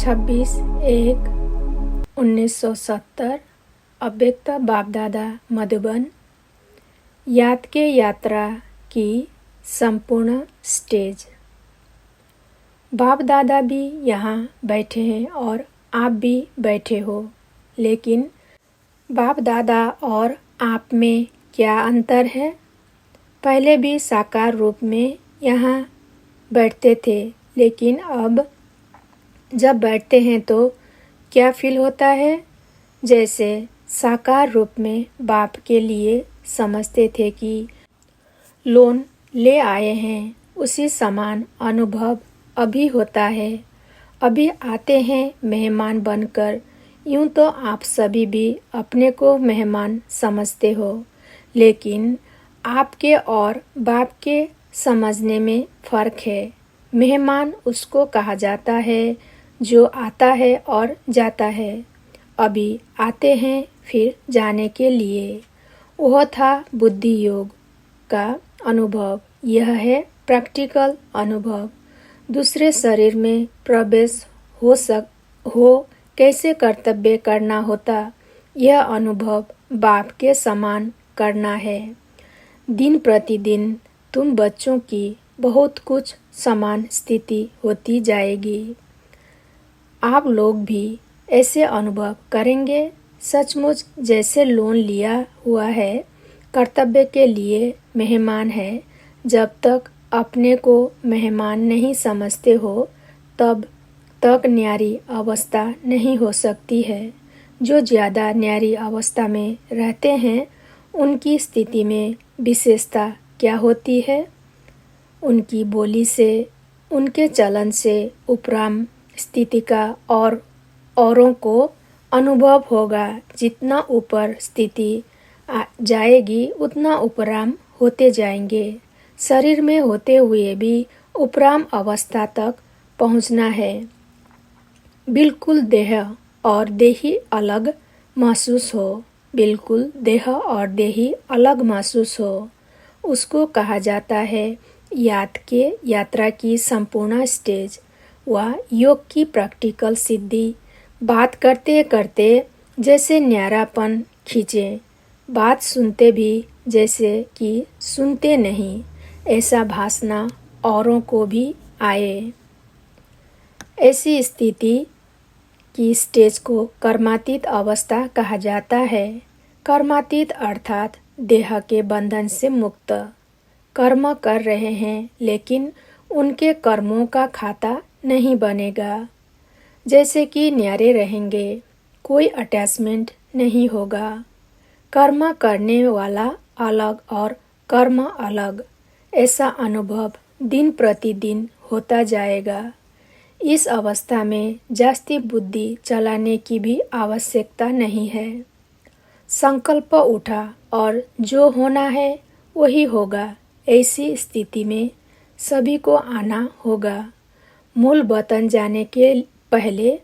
26/1/1970 अव्यक्त बाप-दादा मधुबन। याद के यात्रा की संपूर्ण स्टेज। बाप दादा भी यहाँ बैठे हैं और आप भी बैठे हो, लेकिन बाप दादा और आप में क्या अंतर है? पहले भी साकार रूप में यहाँ बैठते थे, लेकिन अब जब बैठते हैं तो क्या फील होता है? जैसे साकार रूप में बाप के लिए समझते थे कि लोन ले आए हैं, उसी समान अनुभव अभी होता है। अभी आते हैं मेहमान बनकर। यूं तो आप सभी भी अपने को मेहमान समझते हो, लेकिन आपके और बाप के समझने में फ़र्क है। मेहमान उसको कहा जाता है जो आता है और जाता है। अभी आते हैं फिर जाने के लिए। वह था बुद्धि योग का अनुभव, यह है प्रैक्टिकल अनुभव। दूसरे शरीर में प्रवेश हो कैसे कर्तव्य करना होता, यह अनुभव बाप के समान करना है। दिन प्रतिदिन तुम बच्चों की बहुत कुछ समान स्थिति होती जाएगी। आप लोग भी ऐसे अनुभव करेंगे, सचमुच जैसे लोन लिया हुआ है, कर्तव्य के लिए मेहमान है। जब तक अपने को मेहमान नहीं समझते हो, तब तक न्यारी अवस्था नहीं हो सकती है। जो ज़्यादा न्यारी अवस्था में रहते हैं, उनकी स्थिति में विशेषता क्या होती है? उनकी बोली से, उनके चलन से उपराम स्थिति का और औरों को अनुभव होगा। जितना ऊपर स्थिति जाएगी, उतना उपराम होते जाएंगे। शरीर में होते हुए भी उपराम अवस्था तक पहुंचना है। बिल्कुल देह और देही अलग महसूस हो, बिल्कुल देह और देही अलग महसूस हो, उसको कहा जाता है याद के यात्रा की संपूर्ण स्टेज व योग की प्रैक्टिकल सिद्धि। बात करते करते जैसे न्यारापन खींचे, बात सुनते भी जैसे कि सुनते नहीं, ऐसा भासना औरों को भी आए। ऐसी स्थिति की स्टेज को कर्मातीत अवस्था कहा जाता है। कर्मातीत अर्थात देह के बंधन से मुक्त। कर्म कर रहे हैं, लेकिन उनके कर्मों का खाता नहीं बनेगा। जैसे कि न्यारे रहेंगे, कोई अटैचमेंट नहीं होगा। कर्म करने वाला अलग और कर्म अलग, ऐसा अनुभव दिन प्रतिदिन होता जाएगा। इस अवस्था में जास्ती बुद्धि चलाने की भी आवश्यकता नहीं है। संकल्प उठा और जो होना है वही होगा। ऐसी स्थिति में सभी को आना होगा। मूल वतन जाने के पहले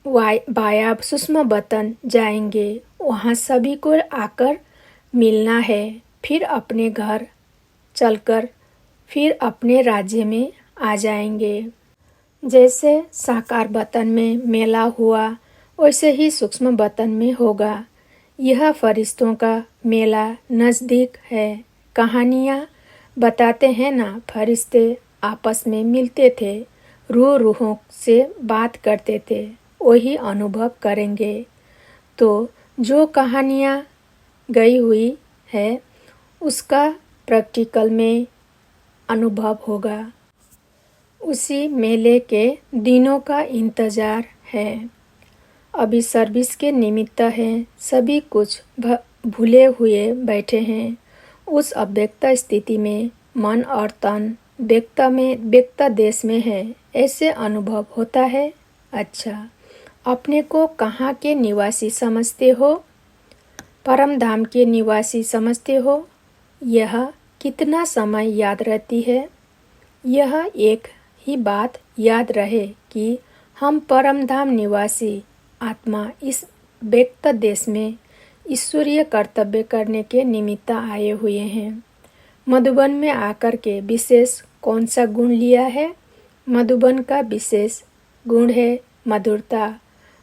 वाया सूक्ष्म वतन जाएंगे। वहाँ सभी को आकर मिलना है, फिर अपने घर चलकर फिर अपने राज्य में आ जाएंगे। जैसे साकार वतन में मेला हुआ, वैसे ही सूक्ष्म वतन में होगा। यह फरिश्तों का मेला नज़दीक है। कहानियाँ बताते हैं ना, फरिश्ते आपस में मिलते थे, रूहों से बात करते थे, वही अनुभव करेंगे। तो जो कहानियाँ गई हुई है, उसका प्रैक्टिकल में अनुभव होगा। उसी मेले के दिनों का इंतज़ार है। अभी सर्विस के निमित्त है, सभी कुछ भूले हुए बैठे हैं। उस अव्यक्त स्थिति में मन और तन व्यक्त देश में है, ऐसे अनुभव होता है। अच्छा, अपने को कहाँ के निवासी समझते हो? परम धाम के निवासी समझते हो? यह कितना समय याद रहती है? यह एक ही बात याद रहे कि हम परम धाम निवासी आत्मा इस व्यक्त देश में ईश्वरीय कर्तव्य करने के निमित्त आए हुए हैं। मधुबन में आकर के विशेष कौन सा गुण लिया है? मधुबन का विशेष गुण है मधुरता।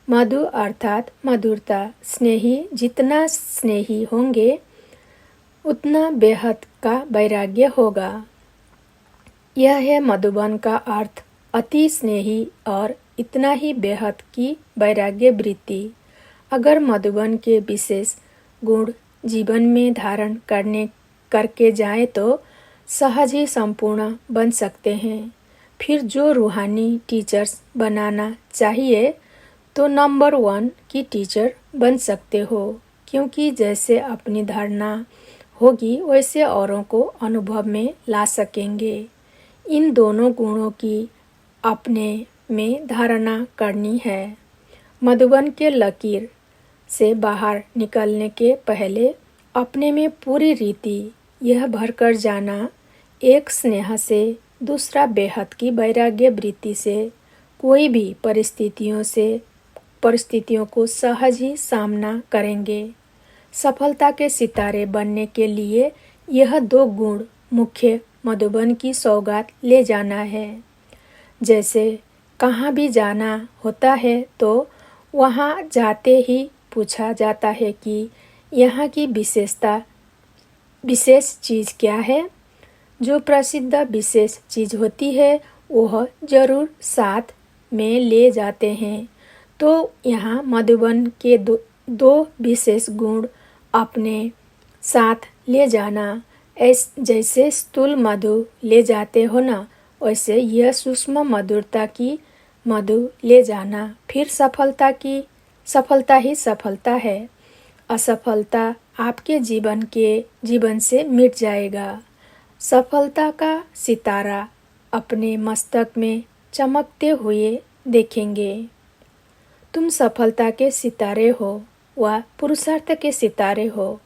मधु अर्थात मधुरता। स्नेही जितना स्नेही होंगे उतना बेहद का वैराग्य होगा। यह है मधुबन का अर्थ, अति स्नेही और इतना ही बेहद की वैराग्य वृत्ति। अगर मधुबन के विशेष गुण जीवन में धारण करके जाए तो सहज ही संपूर्ण बन सकते हैं। फिर जो रूहानी टीचर्स बनाना चाहिए तो नंबर 1 की टीचर बन सकते हो, क्योंकि जैसे अपनी धारणा होगी वैसे औरों को अनुभव में ला सकेंगे। इन दोनों गुणों की अपने में धारणा करनी है। मधुबन के लकीर से बाहर निकलने के पहले अपने में पूरी रीति यह भरकर जाना, एक स्नेह से दूसरा बेहद की वैराग्य वृत्ति से कोई भी परिस्थितियों को सहज ही सामना करेंगे। सफलता के सितारे बनने के लिए यह 2 गुण मुख्य मधुबन की सौगात ले जाना है। जैसे कहाँ भी जाना होता है तो वहाँ जाते ही पूछा जाता है कि यहाँ की विशेष चीज़ क्या है। जो प्रसिद्ध विशेष चीज़ होती है वह जरूर साथ में ले जाते हैं। तो यहाँ मधुबन के दो विशेष गुण अपने साथ ले जाना, जैसे स्थूल मधु ले जाते हो ना, वैसे यह सूक्ष्म मधुरता की मधु ले जाना। फिर सफलता ही सफलता है। असफलता आपके जीवन से मिट जाएगा। सफलता का सितारा अपने मस्तक में चमकते हुए देखेंगे। तुम सफलता के सितारे हो व पुरुषार्थ के सितारे हो।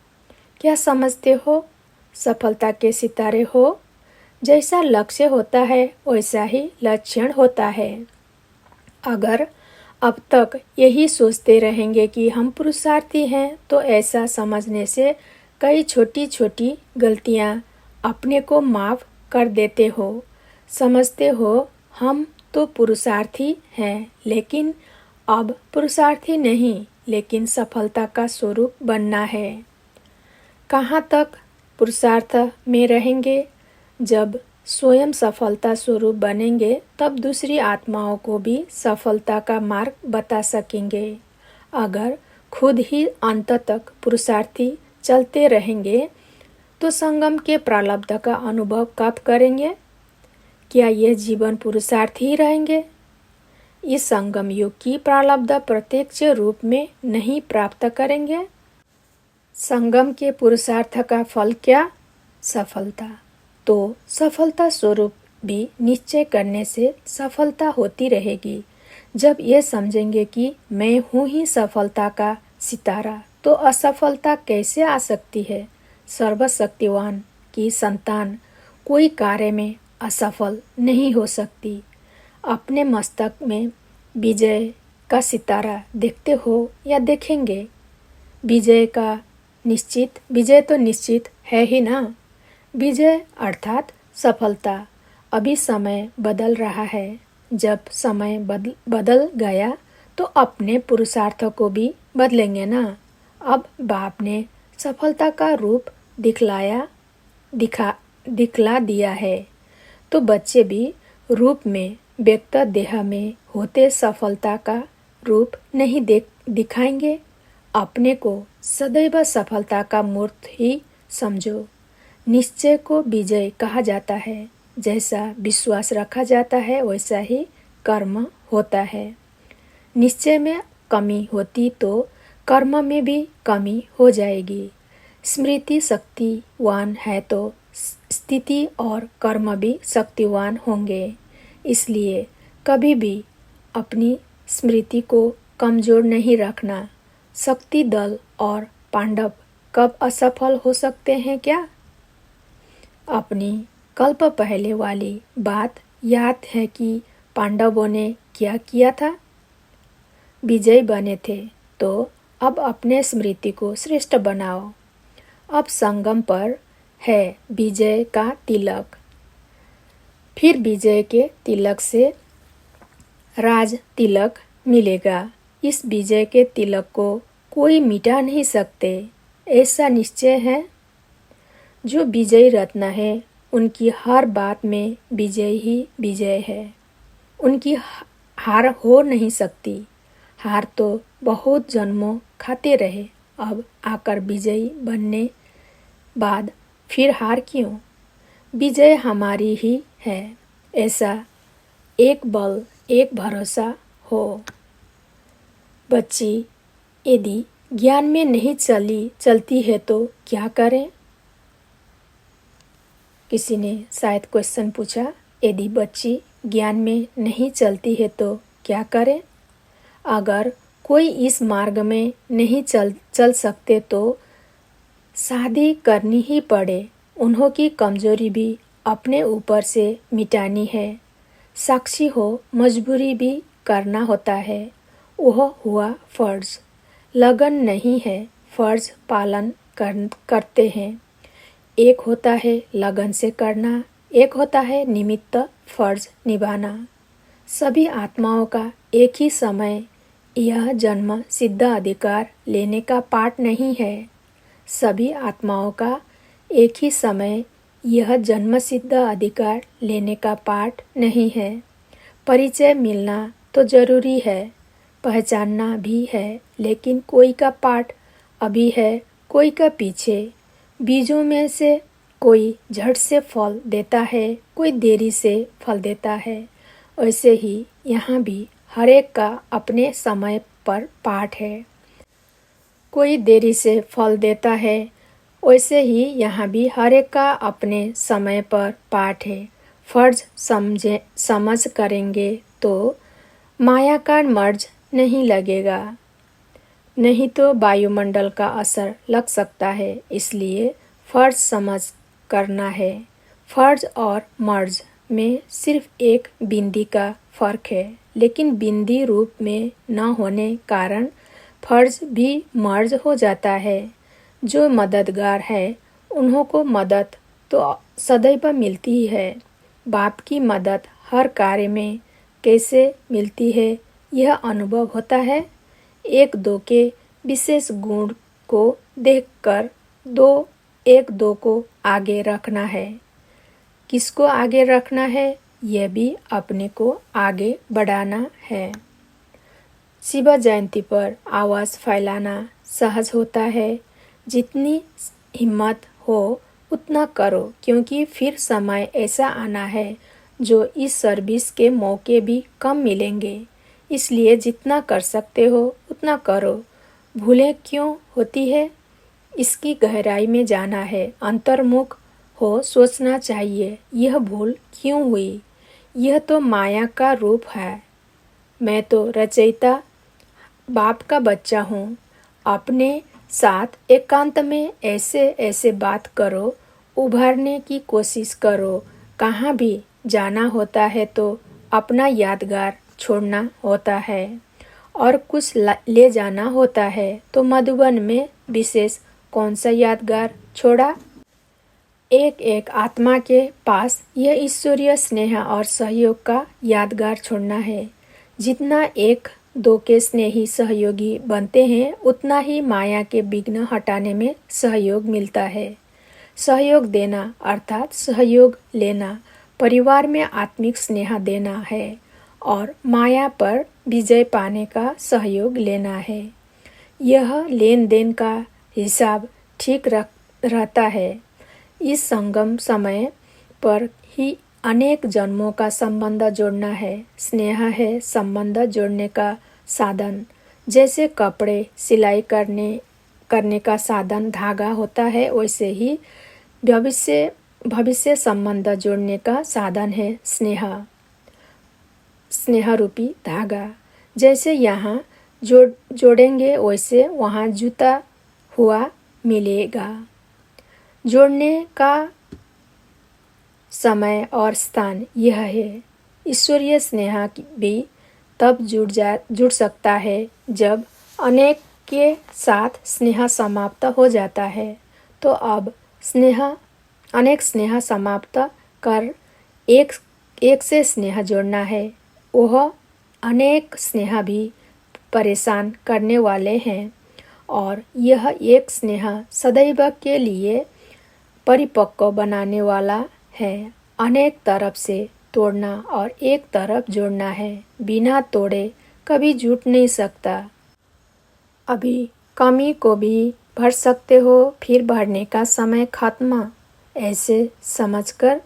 क्या समझते हो? सफलता के सितारे हो। जैसा लक्ष्य होता है वैसा ही लक्षण होता है। अगर अब तक यही सोचते रहेंगे कि हम पुरुषार्थी हैं तो ऐसा समझने से कई छोटी छोटी गलतियां अपने को माफ कर देते हो। समझते हो हम तो पुरुषार्थी हैं, लेकिन अब पुरुषार्थी नहीं, लेकिन सफलता का स्वरूप बनना है। कहाँ तक पुरुषार्थ में रहेंगे? जब स्वयं सफलता स्वरूप बनेंगे तब दूसरी आत्माओं को भी सफलता का मार्ग बता सकेंगे। अगर खुद ही अंत तक पुरुषार्थी चलते रहेंगे तो संगम के प्रारब्ध का अनुभव कब करेंगे? क्या यह जीवन पुरुषार्थी ही रहेंगे? इस संगम युग की प्रारब्ध प्रत्यक्ष रूप में नहीं प्राप्त करेंगे। संगम के पुरुषार्थ का फल क्या? सफलता। तो सफलता स्वरूप भी निश्चय करने से सफलता होती रहेगी। जब ये समझेंगे कि मैं हूँ ही सफलता का सितारा, तो असफलता कैसे आ सकती है? सर्वशक्तिवान की संतान कोई कार्य में असफल नहीं हो सकती। अपने मस्तक में विजय का सितारा देखते हो या देखेंगे? विजय तो निश्चित है ही ना। विजय अर्थात सफलता। अभी समय बदल रहा है। जब समय बदल गया तो अपने पुरुषार्थों को भी बदलेंगे ना। अब बाप ने सफलता का रूप दिखला दिया है, तो बच्चे भी रूप में व्यक्त देह में होते सफलता का रूप नहीं दिखाएंगे। अपने को सदैव सफलता का मूर्त ही समझो। निश्चय को विजय कहा जाता है। जैसा विश्वास रखा जाता है वैसा ही कर्म होता है। निश्चय में कमी होती तो कर्म में भी कमी हो जाएगी। स्मृति शक्तिवान है तो स्थिति और कर्म भी शक्तिवान होंगे। इसलिए कभी भी अपनी स्मृति को कमजोर नहीं रखना। शक्ति दल और पांडव कब असफल हो सकते हैं क्या? अपनी कल्प पहले वाली बात याद है कि पांडवों ने क्या किया था? विजय बने थे। तो अब अपने स्मृति को श्रेष्ठ बनाओ। अब संगम पर है विजय का तिलक। फिर विजय के तिलक से राज तिलक मिलेगा। इस विजय के तिलक को कोई मिटा नहीं सकते, ऐसा निश्चय है। जो विजयी रत्न है उनकी हर बात में विजय ही विजय है। उनकी हार हो नहीं सकती। हार तो बहुत जन्मों खाते रहे, अब आकर विजयी बनने बाद फिर हार क्यों? विजय हमारी ही है, ऐसा एक बल एक भरोसा हो। बच्ची यदि ज्ञान में नहीं चलती है तो क्या करें? किसी ने शायद क्वेश्चन पूछा, यदि बच्ची ज्ञान में नहीं चलती है तो क्या करें? अगर कोई इस मार्ग में नहीं चल सकते तो शादी करनी ही पड़े। उन्हों की कमजोरी भी अपने ऊपर से मिटानी है। साक्षी हो मजबूरी भी करना होता है। वह हुआ फर्ज। लगन नहीं है, फर्ज पालन करते हैं। एक होता है लगन से करना, एक होता है निमित्त फर्ज निभाना। सभी आत्माओं का एक ही समय यह जन्म सिद्ध अधिकार लेने का पाठ नहीं है। सभी आत्माओं का एक ही समय यह जन्म सिद्ध अधिकार लेने का पाठ नहीं है। परिचय मिलना तो जरूरी है, पहचानना भी है, लेकिन कोई का पाठ अभी है, कोई का पीछे। बीजों में से कोई झट से फल देता है, कोई देरी से फल देता है। वैसे ही यहाँ भी हर एक का अपने समय पर पाठ है। कोई देरी से फल देता है, वैसे ही यहाँ भी हर एक का अपने समय पर पाठ है। फर्ज समझ करेंगे तो माया का मर्ज नहीं लगेगा, नहीं तो वायुमंडल का असर लग सकता है। इसलिए फर्ज समझ करना है। फर्ज और मर्ज में सिर्फ एक बिंदी का फर्क है, लेकिन बिंदी रूप में न होने कारण फर्ज भी मर्ज हो जाता है। जो मददगार है उन्हों को मदद तो सदैव मिलती ही है। बाप की मदद हर कार्य में कैसे मिलती है यह अनुभव होता है। एक दो के विशेष गुण को देखकर एक दो को आगे रखना है। किसको आगे रखना है? यह भी अपने को आगे बढ़ाना है। शिव जयंती पर आवाज़ फैलाना सहज होता है। जितनी हिम्मत हो उतना करो, क्योंकि फिर समय ऐसा आना है जो इस सर्विस के मौके भी कम मिलेंगे। इसलिए जितना कर सकते हो उतना करो। भूलें क्यों होती है, इसकी गहराई में जाना है। अंतर्मुख हो सोचना चाहिए, यह भूल क्यों हुई? यह तो माया का रूप है। मैं तो रचयिता बाप का बच्चा हूँ। अपने साथ एकांत में ऐसे ऐसे बात करो, उभारने की कोशिश करो। कहाँ भी जाना होता है तो अपना यादगार छोड़ना होता है, और कुछ ले जाना होता है तो मधुबन में विशेष कौन सा यादगार छोड़ा? एक एक आत्मा के पास यह ईश्वरीय स्नेह और सहयोग का यादगार छोड़ना है। जितना एक दो के स्नेही सहयोगी बनते हैं, उतना ही माया के विघ्न हटाने में सहयोग मिलता है। सहयोग देना अर्थात सहयोग लेना, परिवार में आत्मिक स्नेह देना है और माया पर विजय पाने का सहयोग लेना है। यह लेन देन का हिसाब ठीक रहता है। इस संगम समय पर ही अनेक जन्मों का संबंध जोड़ना है। स्नेह है संबंध जोड़ने का साधन। जैसे कपड़े सिलाई करने का साधन धागा होता है, वैसे ही भविष्य संबंध जोड़ने का साधन है स्नेह रूपी धागा। जैसे यहाँ जोड़ेंगे वैसे वहाँ जुता हुआ मिलेगा। जोड़ने का समय और स्थान यह है। ईश्वरीय स्नेह भी तब जुड़ सकता है जब अनेक के साथ स्नेह समाप्त हो जाता है। तो अब अनेक स्नेह समाप्त कर एक से स्नेह जोड़ना है। वह अनेक स्नेह भी परेशान करने वाले हैं और यह एक स्नेह सदैव के लिए परिपक्व बनाने वाला है। अनेक तरफ से तोड़ना और एक तरफ जोड़ना है, बिना तोड़े कभी जुट नहीं सकता। अभी कमी को भी भर सकते हो, फिर भरने का समय खत्म, ऐसे समझकर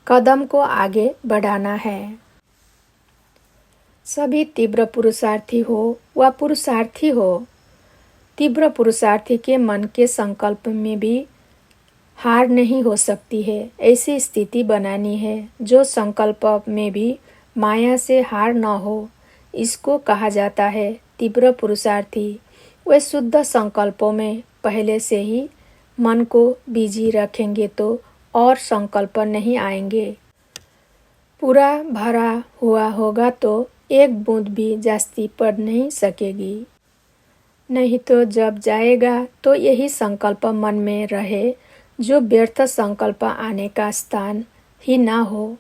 कदम को आगे बढ़ाना है। सभी तीव्र पुरुषार्थी हो व पुरुषार्थी हो, तीव्र पुरुषार्थी के मन के संकल्प में भी हार नहीं हो सकती है। ऐसी स्थिति बनानी है जो संकल्प में भी माया से हार न हो, इसको कहा जाता है तीव्र पुरुषार्थी। वे शुद्ध संकल्पों में पहले से ही मन को बिजी रखेंगे तो और संकल्प नहीं आएंगे। पूरा भरा हुआ होगा तो एक बूंद भी जास्ती पड़ नहीं सकेगी, नहीं तो जब जाएगा तो यही संकल्प मन में रहे जो व्यर्थ संकल्प आने का स्थान ही ना हो।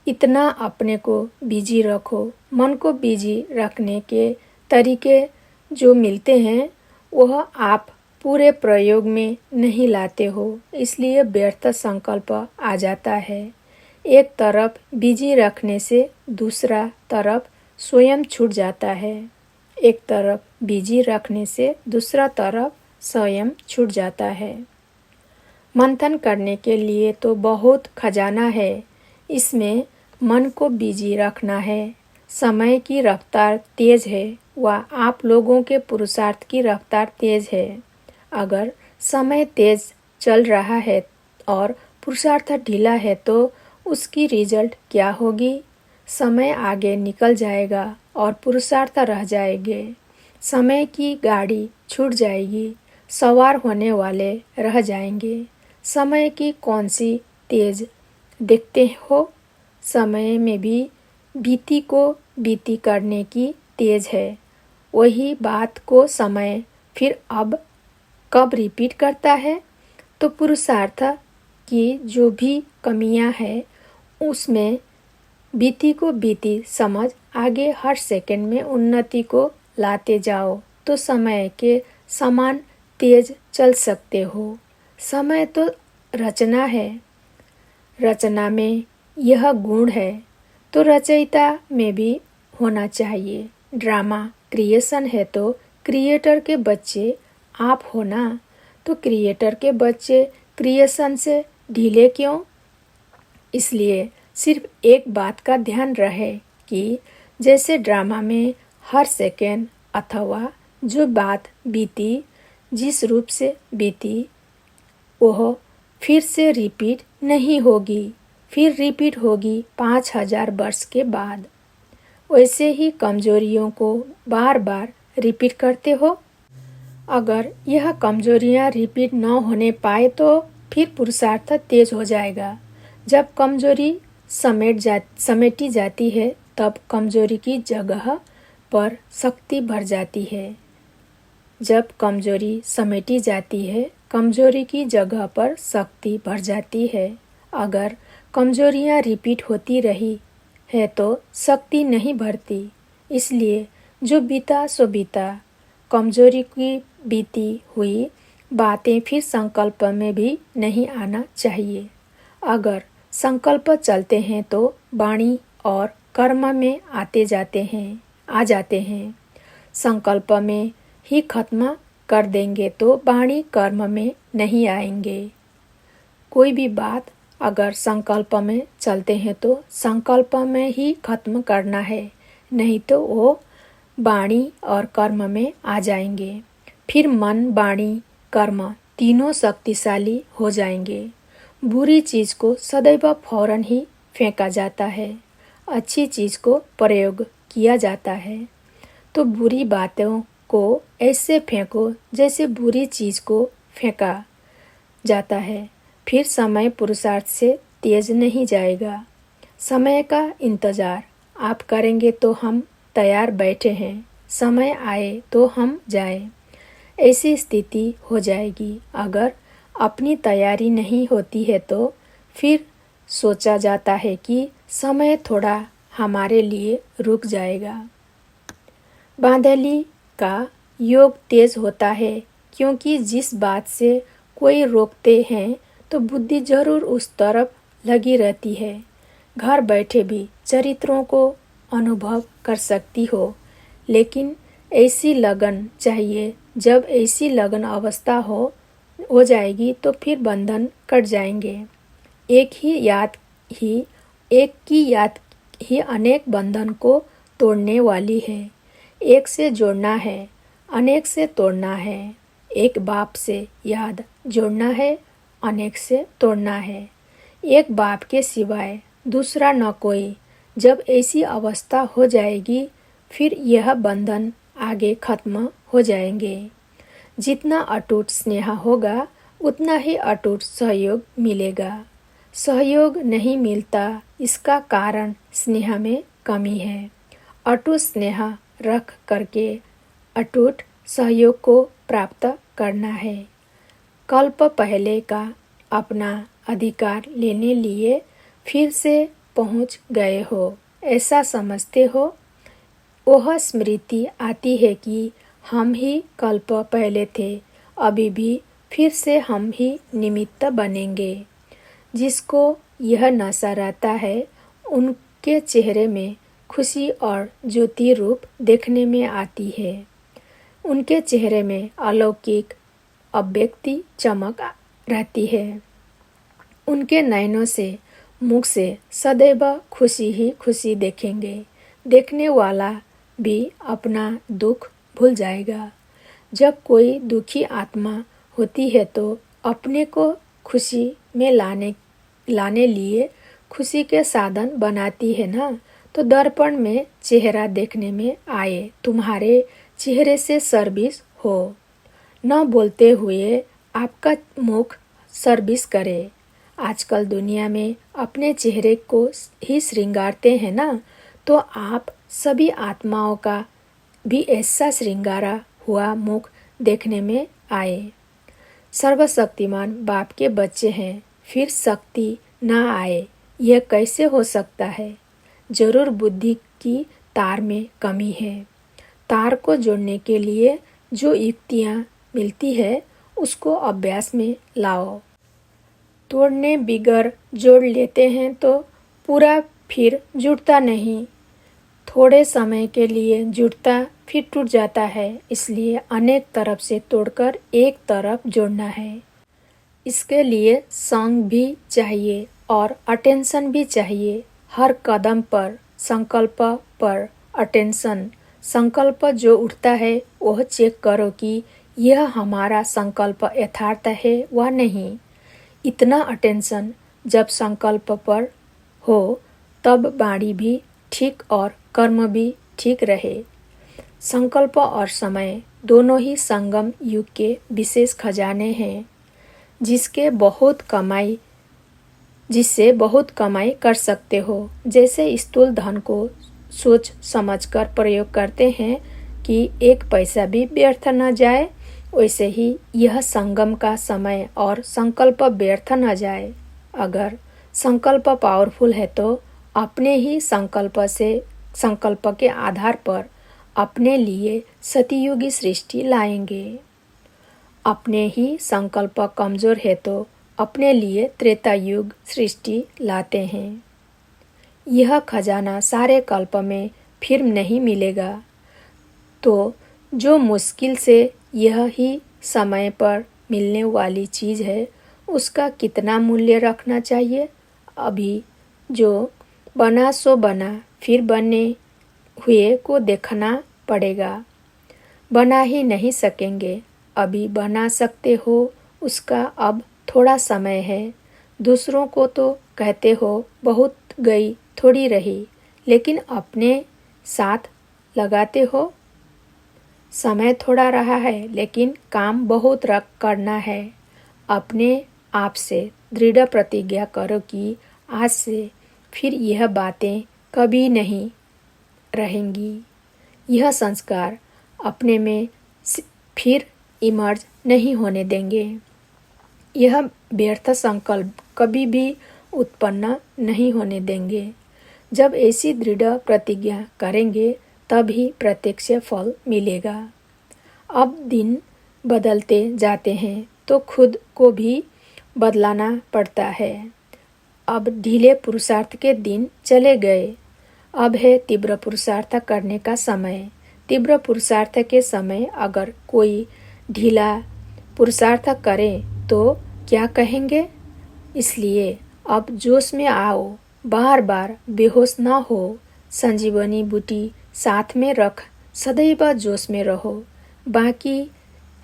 इतना अपने को बिजी रखो। मन को बिजी रखने के तरीके जो मिलते हैं वह आप पूरे प्रयोग में नहीं लाते हो, इसलिए व्यर्थ संकल्प आ जाता है। एक तरफ बिजी रखने से दूसरा तरफ स्वयं छूट जाता है। एक तरफ बिजी रखने से दूसरा तरफ स्वयं छूट जाता है। मंथन करने के लिए तो बहुत खजाना है, इसमें मन को बिजी रखना है। समय की रफ्तार तेज है व आप लोगों के पुरुषार्थ की रफ्तार तेज है। अगर समय तेज चल रहा है और पुरुषार्थ ढीला है तो उसकी रिजल्ट क्या होगी? समय आगे निकल जाएगा और पुरुषार्थ रह जाएंगे। समय की गाड़ी छूट जाएगी, सवार होने वाले रह जाएंगे। समय की कौन सी तेज देखते हो? समय में भी बीती को बीती करने की तेज है। वही बात को समय फिर अब कब रिपीट करता है? तो पुरुषार्थ की जो भी कमियां हैं उसमें बीती को बीती समझ आगे हर सेकंड में उन्नति को लाते जाओ तो समय के समान तेज चल सकते हो। समय तो रचना है, रचना में यह गुण है तो रचयिता में भी होना चाहिए। ड्रामा क्रिएशन है तो क्रिएटर के बच्चे आप हो ना, तो क्रिएटर के बच्चे क्रिएशन से ढीले क्यों? इसलिए सिर्फ एक बात का ध्यान रहे कि जैसे ड्रामा में हर सेकेंड अथवा जो बात बीती जिस रूप से बीती वह फिर से रिपीट नहीं होगी, फिर रिपीट होगी 5000 वर्ष के बाद। वैसे ही कमजोरियों को बार बार रिपीट करते हो। अगर यह कमजोरियां रिपीट न होने पाए तो फिर पुरुषार्थ तेज हो जाएगा। जब कमजोरी समेटी जाती है तब कमजोरी की जगह पर शक्ति भर जाती है। जब कमजोरी समेटी जाती है, कमजोरी की जगह पर शक्ति भर जाती है। अगर कमजोरियां रिपीट होती रही है तो शक्ति नहीं भरती। इसलिए जो बीता सो बीता, कमजोरी की बीती हुई बातें फिर संकल्प में भी नहीं आना चाहिए। अगर संकल्प चलते हैं तो वाणी और कर्म में आ जाते हैं। संकल्प में ही खत्म कर देंगे तो वाणी कर्म में नहीं आएंगे। कोई भी बात अगर संकल्प में चलते हैं तो संकल्प में ही खत्म करना है, नहीं तो वो वाणी और कर्म में आ जाएंगे। फिर मन, वाणी, कर्म तीनों शक्तिशाली हो जाएंगे। बुरी चीज को सदैव फौरन ही फेंका जाता है, अच्छी चीज को प्रयोग किया जाता है। तो बुरी बातों को ऐसे फेंको जैसे बुरी चीज को फेंका जाता है। फिर समय पुरुषार्थ से तेज नहीं जाएगा। समय का इंतजार आप करेंगे तो हम तैयार बैठे हैं, समय आए तो हम जाएं, ऐसी स्थिति हो जाएगी। अगर अपनी तैयारी नहीं होती है तो फिर सोचा जाता है कि समय थोड़ा हमारे लिए रुक जाएगा। बांधली का योग तेज होता है, क्योंकि जिस बात से कोई रोकते हैं तो बुद्धि जरूर उस तरफ लगी रहती है। घर बैठे भी चरित्रों को अनुभव कर सकती हो, लेकिन ऐसी लगन चाहिए। जब ऐसी लगन अवस्था हो जाएगी तो फिर बंधन कट जाएंगे। एक की याद ही अनेक बंधन को तोड़ने वाली है। एक से जोड़ना है, अनेक से तोड़ना है। एक बाप से याद जोड़ना है, अनेक से तोड़ना है। एक बाप के सिवाय दूसरा न कोई। जब ऐसी अवस्था हो जाएगी फिर यह बंधन आगे खत्म हो जाएंगे। जितना अटूट स्नेह होगा उतना ही अटूट सहयोग मिलेगा। सहयोग नहीं मिलता, इसका कारण स्नेह में कमी है। अटूट स्नेह रख करके अटूट सहयोग को प्राप्त करना है। कल्प पहले का अपना अधिकार लेने लिए फिर से पहुंच गए हो, ऐसा समझते हो। वह स्मृति आती है कि हम ही कल्प पहले थे, अभी भी फिर से हम ही निमित्त बनेंगे। जिसको यह नशा रहता है उनके चेहरे में खुशी और ज्योति रूप देखने में आती है। उनके चेहरे में अलौकिक अव्यक्ति चमक रहती है। उनके नयनों से, मुख से सदैव खुशी ही खुशी देखेंगे। देखने वाला भी अपना दुख भूल जाएगा। जब कोई दुखी आत्मा होती है तो अपने को खुशी में लाने लिए खुशी के साधन बनाती है ना। तो दर्पण में चेहरा देखने में आए, तुम्हारे चेहरे से सर्विस हो। न बोलते हुए आपका मुख सर्विस करे। आजकल दुनिया में अपने चेहरे को ही श्रृंगारते हैं ना, तो आप सभी आत्माओं का भी ऐसा श्रृंगारा हुआ मुख देखने में आए। सर्वशक्तिमान बाप के बच्चे हैं, फिर शक्ति ना आए, यह कैसे हो सकता है? जरूर बुद्धि की तार में कमी है। तार को जोड़ने के लिए जो युक्तियाँ मिलती है उसको अभ्यास में लाओ। तोड़ने बिगर जोड़ लेते हैं तो पूरा फिर जुड़ता नहीं। थोड़े समय के लिए जुड़ता फिर टूट जाता है। इसलिए अनेक तरफ से तोड़कर एक तरफ जोड़ना है। इसके लिए संग भी चाहिए और अटेंशन भी चाहिए। हर कदम पर संकल्प पर अटेंशन। संकल्प जो उठता है वह चेक करो कि यह हमारा संकल्प यथार्थ है व नहीं। इतना अटेंशन जब संकल्प पर हो तब वाणी भी ठीक और कर्म भी ठीक रहे। संकल्प और समय दोनों ही संगम युग के विशेष खजाने हैं, जिससे बहुत कमाई कर सकते हो। जैसे स्थूल धन को सोच समझकर प्रयोग करते हैं कि एक पैसा भी व्यर्थ न जाए, वैसे ही यह संगम का समय और संकल्प व्यर्थ न जाए। अगर संकल्प पावरफुल है तो अपने ही संकल्प के आधार पर अपने लिए सतयुगी सृष्टि लाएंगे। अपने ही संकल्प कमजोर है तो अपने लिए त्रेता युग सृष्टि लाते हैं। यह खजाना सारे कल्प में फिर नहीं मिलेगा, तो जो मुश्किल से यह ही समय पर मिलने वाली चीज़ है उसका कितना मूल्य रखना चाहिए। अभी जो बना सो बना, फिर बने हुए को देखना पड़ेगा। बना ही नहीं सकेंगे, अभी बना सकते हो, उसका अब थोड़ा समय है। दूसरों को तो कहते हो बहुत गई थोड़ी रही, लेकिन अपने साथ लगाते हो। समय थोड़ा रहा है लेकिन काम बहुत करना है। अपने आप से दृढ़ प्रतिज्ञा करो कि आज से फिर यह बातें कभी नहीं रहेंगी। यह संस्कार अपने में फिर इमर्ज नहीं होने देंगे। यह व्यर्थ संकल्प कभी भी उत्पन्न नहीं होने देंगे। जब ऐसी दृढ़ प्रतिज्ञा करेंगे तभी प्रत्यक्ष फल मिलेगा। अब दिन बदलते जाते हैं तो खुद को भी बदलाना पड़ता है। अब ढीले पुरुषार्थ के दिन चले गए, अब है तीव्र पुरुषार्थ करने का समय। तीव्र पुरुषार्थ के समय अगर कोई ढीला पुरुषार्थ करे तो क्या कहेंगे? इसलिए अब जोश में आओ, बार बार बेहोश ना हो, संजीवनी बूटी साथ में रख, सदैव जोश में रहो। बाकी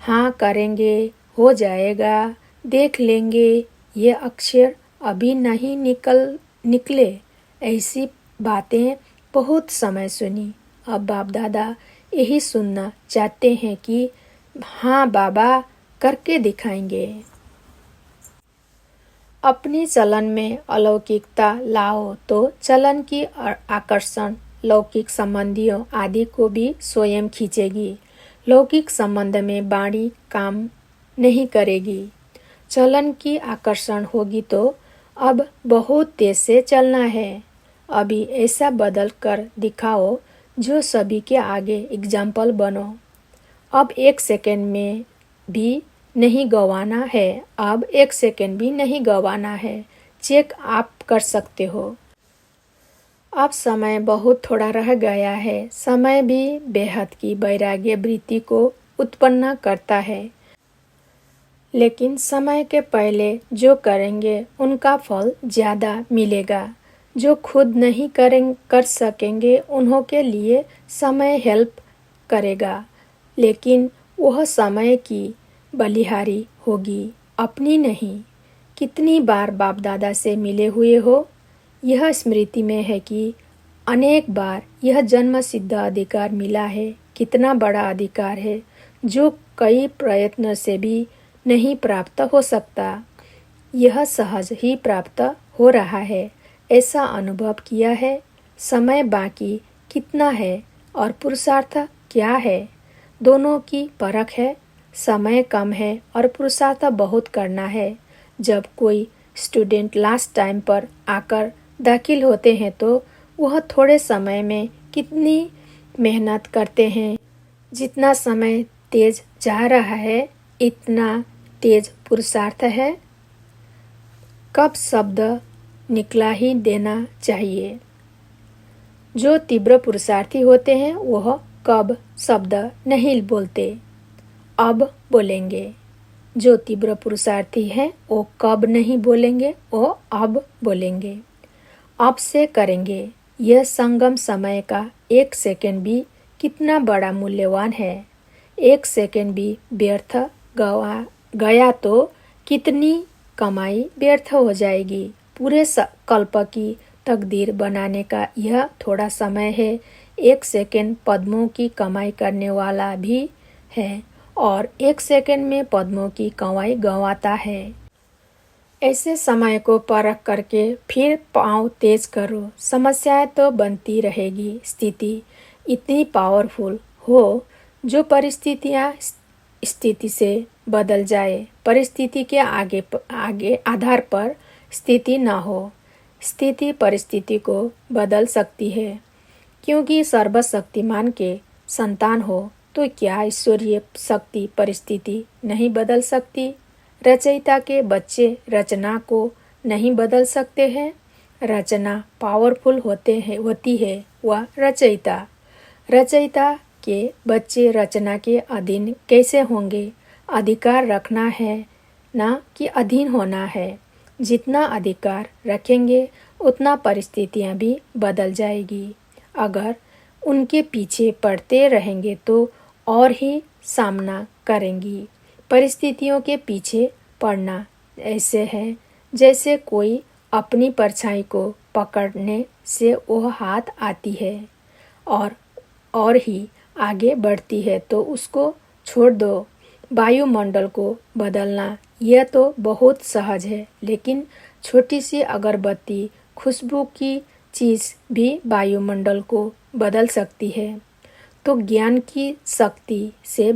हाँ करेंगे, हो जाएगा, देख लेंगे, ये अक्षर अभी नहीं निकले, ऐसी बातें बहुत समय सुनी। अब बाप दादा यही सुनना चाहते हैं कि हाँ बाबा करके दिखाएंगे। अपनी चलन में अलौकिकता लाओ तो चलन की आकर्षण लौकिक संबंधियों आदि को भी स्वयं खींचेगी। लौकिक संबंध में वाणी काम नहीं करेगी। चलन की आकर्षण होगी तो अब बहुत तेज से चलना है। अभी ऐसा बदल कर दिखाओ जो सभी के आगे एग्जाम्पल बनो। अब 1 सेकेंड में भी नहीं गंवाना है, अब 1 सेकेंड भी नहीं गंवाना है। चेक आप कर सकते हो। अब समय बहुत थोड़ा रह गया है। समय भी बेहद की वैराग्य वृत्ति को उत्पन्न करता है, लेकिन समय के पहले जो करेंगे उनका फल ज़्यादा मिलेगा। जो खुद नहीं कर सकेंगे उन्हों के लिए समय हेल्प करेगा, लेकिन वह समय की बलिहारी होगी, अपनी नहीं। कितनी बार बाप दादा से मिले हुए हो, यह स्मृति में है कि अनेक बार यह जन्म सिद्ध अधिकार मिला है। कितना बड़ा अधिकार है जो कई प्रयत्न से भी नहीं प्राप्त हो सकता। यह सहज ही प्राप्त हो रहा है, ऐसा अनुभव किया है। समय बाकी कितना है और पुरुषार्थ क्या है, दोनों की परख है। समय कम है और पुरुषार्थ बहुत करना है। जब कोई स्टूडेंट लास्ट टाइम पर आकर दाखिल होते हैं तो वह थोड़े समय में कितनी मेहनत करते हैं। जितना समय तेज जा रहा है इतना तेज पुरुषार्थ है। कब शब्द निकला ही देना चाहिए। जो तीव्र पुरुषार्थी होते हैं वह कब शब्द नहीं बोलते, अब बोलेंगे। जो तीव्र पुरुषार्थी हैं वो कब नहीं बोलेंगे, वो अब बोलेंगे, अब से करेंगे। यह संगम समय का 1 सेकेंड भी कितना बड़ा मूल्यवान है। 1 सेकेंड भी व्यर्थ गया तो कितनी कमाई व्यर्थ हो जाएगी। पूरे कल्प की तकदीर बनाने का यह थोड़ा समय है। 1 सेकेंड पद्मों की कमाई करने वाला भी है और 1 सेकेंड में पद्मों की कमाई गंवाता है। ऐसे समय को परख करके फिर पाँव तेज करो। समस्याएं तो बनती रहेगी। स्थिति इतनी पावरफुल हो जो परिस्थितियां स्थिति से बदल जाए। परिस्थिति के आगे आधार पर स्थिति ना हो। स्थिति परिस्थिति को बदल सकती है, क्योंकि सर्वशक्तिमान के संतान हो तो क्या ईश्वरीय शक्ति परिस्थिति नहीं बदल सकती? रचयिता के बच्चे रचना को नहीं बदल सकते हैं। रचना पावरफुल होती है वह रचयिता के बच्चे रचना के अधीन कैसे होंगे? अधिकार रखना है ना कि अधीन होना है। जितना अधिकार रखेंगे उतना परिस्थितियां भी बदल जाएगी। अगर उनके पीछे पड़ते रहेंगे तो और ही सामना करेंगी। परिस्थितियों के पीछे पड़ना ऐसे है जैसे कोई अपनी परछाई को पकड़ने से वह हाथ आती है और ही आगे बढ़ती है तो उसको छोड़ दो। वायुमंडल को बदलना यह तो बहुत सहज है, लेकिन छोटी सी अगरबत्ती खुशबू की चीज़ भी वायुमंडल को बदल सकती है। तो ज्ञान की शक्ति से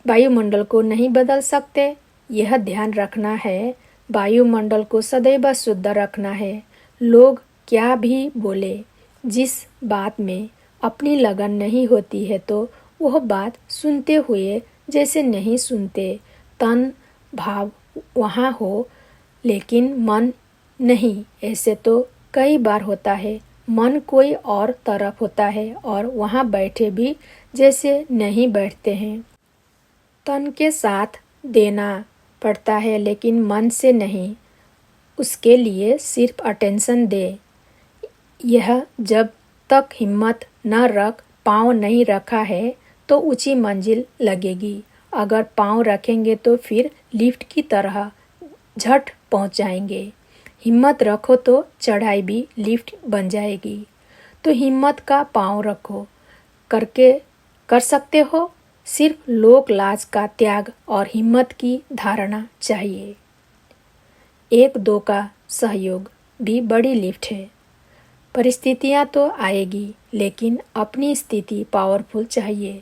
वायुमंडल को नहीं बदल सकते। यह ध्यान रखना है। वायुमंडल को सदैव शुद्ध रखना है। लोग क्या भी बोले, जिस बात में अपनी लगन नहीं होती है तो वह बात सुनते हुए जैसे नहीं सुनते, तन भाव वहाँ हो लेकिन मन नहीं। ऐसे तो कई बार होता है, मन कोई और तरफ होता है और वहाँ बैठे भी जैसे नहीं बैठते हैं। तन के साथ देना पड़ता है लेकिन मन से नहीं, उसके लिए सिर्फ अटेंशन दे। यह जब तक हिम्मत न रख, पाँव नहीं रखा है तो ऊंची मंजिल लगेगी। अगर पाँव रखेंगे तो फिर लिफ्ट की तरह झट पहुंच जाएंगे। हिम्मत रखो तो चढ़ाई भी लिफ्ट बन जाएगी। तो हिम्मत का पाँव रखो, कर सकते हो। सिर्फ लोक लाज का त्याग और हिम्मत की धारणा चाहिए। एक दो का सहयोग भी बड़ी लिफ्ट है। परिस्थितियाँ तो आएगी लेकिन अपनी स्थिति पावरफुल चाहिए।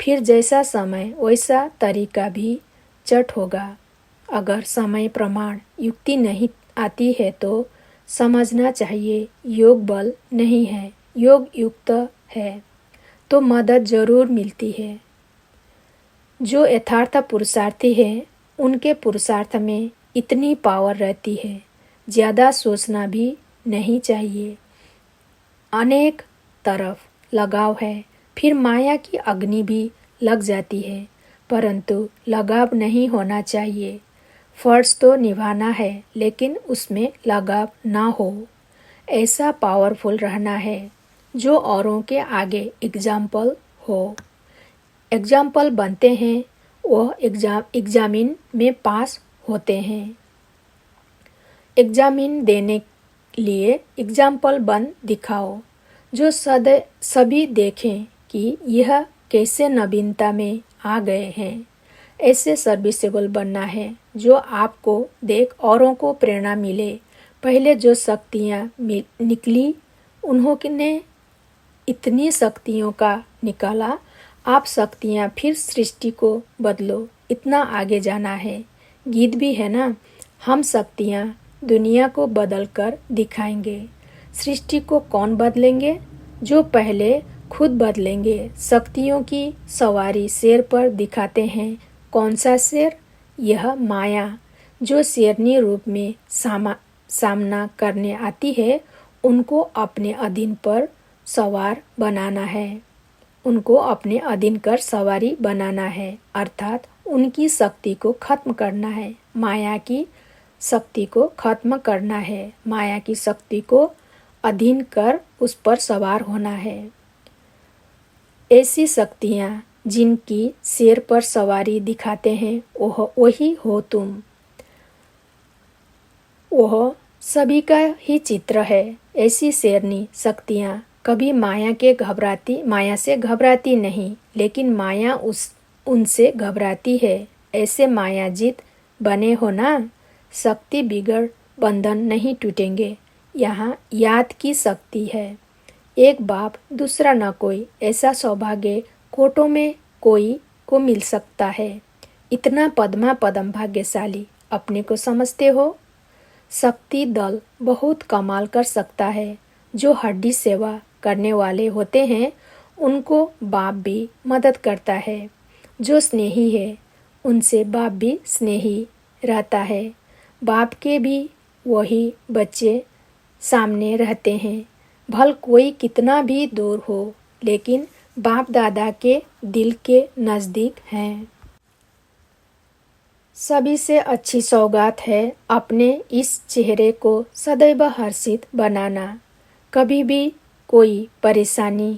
फिर जैसा समय वैसा तरीका भी चट होगा। अगर समय प्रमाण युक्ति नहीं आती है तो समझना चाहिए योग बल नहीं है, योग युक्त है तो मदद जरूर मिलती है। जो यथार्थ पुरुषार्थी है उनके पुरुषार्थ में इतनी पावर रहती है, ज़्यादा सोचना भी नहीं चाहिए। अनेक तरफ लगाव है, फिर माया की अग्नि भी लग जाती है, परंतु लगाव नहीं होना चाहिए। फर्ज तो निभाना है लेकिन उसमें लगाव ना हो। ऐसा पावरफुल रहना है जो औरों के आगे एग्जाम्पल हो। एग्जाम्पल बनते हैं वह एग्जामिन में पास होते हैं। एग्जामिन देने लिए एग्जाम्पल बन दिखाओ जो सभी देखें कि यह कैसे नवीनता में आ गए हैं। ऐसे सर्विसेबल बनना है जो आपको देख औरों को प्रेरणा मिले। पहले जो शक्तियाँ निकली उन्होंने इतनी शक्तियों का निकाला, आप शक्तियाँ फिर सृष्टि को बदलो, इतना आगे जाना है। गीत भी है ना, हम शक्तियाँ दुनिया को बदल कर दिखाएंगे। सृष्टि को कौन बदलेंगे? जो पहले खुद बदलेंगे। शक्तियों की सवारी शेर पर दिखाते हैं। कौन सा शेर? यह माया जो शेरनी रूप में सामना करने आती है, उनको अपने अधीन पर सवार बनाना है। उनको अपने अधीन कर सवारी बनाना है, अर्थात उनकी शक्ति को खत्म करना है। माया की शक्ति को खत्म करना है, माया की शक्ति को अधीन कर उस पर सवार होना है। ऐसी शक्तियाँ जिनकी शेर पर सवारी दिखाते हैं वही हो तुम। वह सभी का ही चित्र है। ऐसी शेरनी शक्तियाँ कभी माया से घबराती नहीं, लेकिन माया उनसे घबराती है। ऐसे मायाजीत बने हो ना, शक्ति बिगड़ बंधन नहीं टूटेंगे। यहाँ याद की शक्ति है। एक बाप दूसरा न कोई, ऐसा सौभाग्य कोटों में कोई को मिल सकता है। इतना पद्म भाग्यशाली अपने को समझते हो? शक्ति दल बहुत कमाल कर सकता है। जो हड्डी सेवा करने वाले होते हैं उनको बाप भी मदद करता है। जो स्नेही है उनसे बाप भी स्नेही रहता है। बाप के भी वही बच्चे सामने रहते हैं। भल कोई कितना भी दूर हो, लेकिन बाप दादा के दिल के नज़दीक हैं। सभी से अच्छी सौगात है अपने इस चेहरे को सदैव हर्षित बनाना। कभी भी कोई परेशानी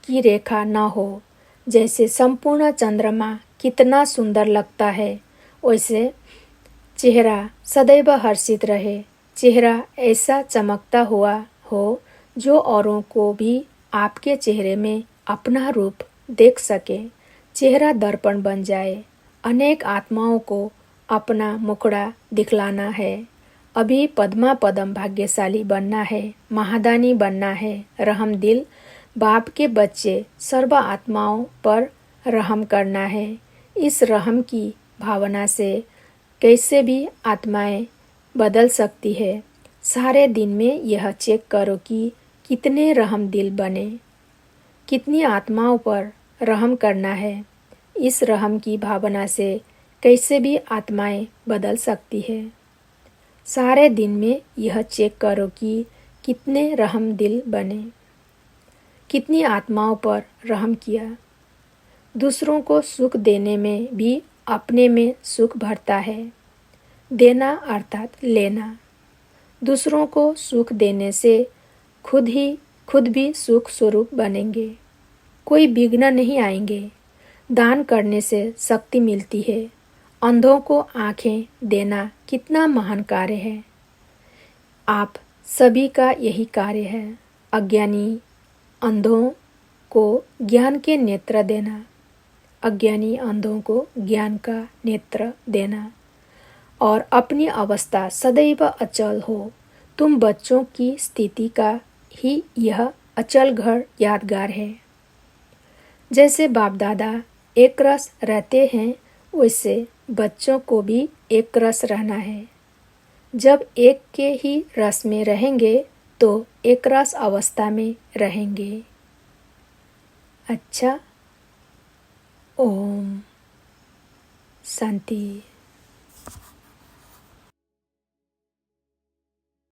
की रेखा न हो। जैसे संपूर्ण चंद्रमा कितना सुंदर लगता है, वैसे चेहरा सदैव हर्षित रहे। चेहरा ऐसा चमकता हुआ हो जो औरों को भी आपके चेहरे में अपना रूप देख सके। चेहरा दर्पण बन जाए। अनेक आत्माओं को अपना मुखड़ा दिखलाना है। अभी पद्म भाग्यशाली बनना है, महादानी बनना है। रहम दिल बाप के बच्चे सर्व आत्माओं पर रहम करना है। इस रहम की भावना से कैसे भी आत्माएं बदल सकती है। सारे दिन में यह चेक करो कि कितने रहम दिल बने, कितनी आत्माओं पर रहम करना है। इस रहम की भावना से कैसे भी आत्माएं बदल सकती है। सारे दिन में यह चेक करो कि कितने रहम दिल बने, कितनी आत्माओं पर रहम किया। दूसरों को सुख देने में भी अपने में सुख भरता है। देना अर्थात लेना। दूसरों को सुख देने से खुद भी सुख स्वरूप बनेंगे। कोई विघ्न नहीं आएंगे। दान करने से शक्ति मिलती है। अंधों को आंखें देना कितना महान कार्य है। आप सभी का यही कार्य है। अज्ञानी अंधों को ज्ञान के नेत्र देना, अज्ञानी अंधों को ज्ञान का नेत्र देना और अपनी अवस्था सदैव अचल हो। तुम बच्चों की स्थिति का ही यह अचल घर यादगार है। जैसे बाप दादा एक रस रहते हैं, वैसे बच्चों को भी एक रस रहना है। जब एक के ही रस में रहेंगे तो एक रस अवस्था में रहेंगे। अच्छा, ओम शांति।